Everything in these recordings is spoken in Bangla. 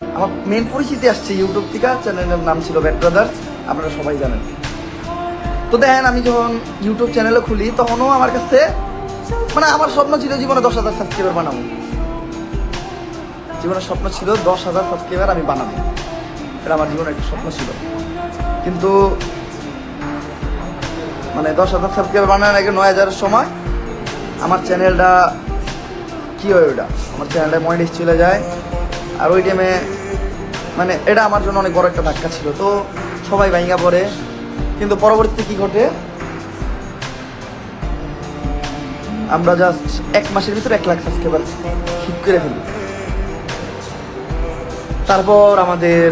আমার মেন পরিচিতি আসছে ইউটিউব থেকে, চ্যানেলের নাম ছিল ব্যাড ব্রাদার্স, আপনারা সবাই জানেন। তো দেখেন আমি যখন ইউটিউব চ্যানেলে খুলি তখনও আমার কাছে মানে আমার স্বপ্ন ছিল জীবনে 10,000 সাবস্ক্রাইবার বানাবো। জীবনের স্বপ্ন ছিল 10,000 সাবস্ক্রাইবার আমি বানাবো, এটা আমার জীবনের একটা স্বপ্ন ছিল। কিন্তু মানে 10,000 সাবস্ক্রাইবার বানানোর আগে 9,000-এর সময় আমার চ্যানেলটা কী হয়, ওইটা আমার চ্যানেলটা মনিটাইজ চলে যায়। আর ওই টাইমে মানে এটা আমার জন্য অনেক বড় একটা ধাক্কা ছিল, তো সবাই ভাঙা পড়ে। কিন্তু পরবর্তীতে কি ঘটে, আমরা জাস্ট 1 মাসের ভিতরে 1 লাখ সাবস্ক্রাইবার হিট করে ফেলি। তারপর আমাদের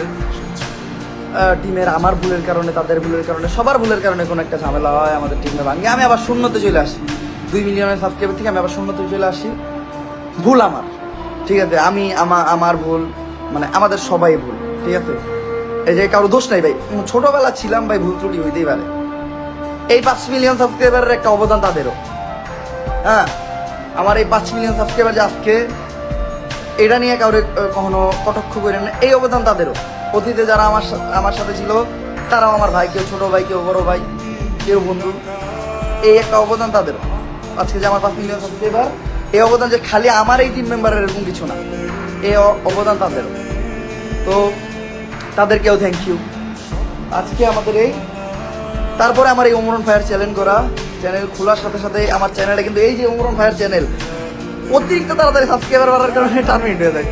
টিমের আমার ভুলের কারণে, তাদের ভুলের কারণে, সবার ভুলের কারণে কোনো একটা ঝামেলা হয়, আমাদের টিমে ভাঙে। আমি আবার শূন্যতে চলে আসি, 2 মিলিয়নের সাবস্ক্রাইবার থেকে আমি আবার শূন্যতে চলে আসি। ভুল আমার, ঠিক আছে, আমি আমার ভুল, মানে আমাদের সবাই ভুল, ঠিক আছে। এই যে কারো দোষ নাই ভাই, ছোটবেলা ছিলাম ভাই, ভুল ত্রুটি হইতেই পারে। এই 5 মিলিয়ন সাবস্ক্রাইবারের একটা অবদান তাদেরও। হ্যাঁ, আমার এই 5 মিলিয়ন সাবস্ক্রাইবার যে আজকে, এটা নিয়ে কাউরে কখনো কটাক্ষ করে না, এই অবদান তাদেরও। অতীতে যারা আমার সাথে ছিল তারাও আমার ভাই, কেউ ছোট ভাই, কেউ বড় ভাই, কেউ বন্ধু, এই একটা অবদান তাদেরও। আজকে যে আমার 5 মিলিয়ন সাবস্ক্রাইবার, এই অবদান যে খালি আমার এই টিম মেম্বারের এরকম কিছু না, এই অবদান তাদেরও। তো তাদেরকেও থ্যাংক ইউ। আজকে আমাদের এই, তারপরে আমার এই ওমরন ফায়ার চ্যানেল খোলার সাথে সাথে আমার চ্যানেলটা কিন্তু এই যে ওমরন ফায়ার চ্যানেল অতিরিক্ত তাড়াতাড়ি সাবস্ক্রাইবার বাড়ার কারণে টার্মিনেট হয়ে যায়।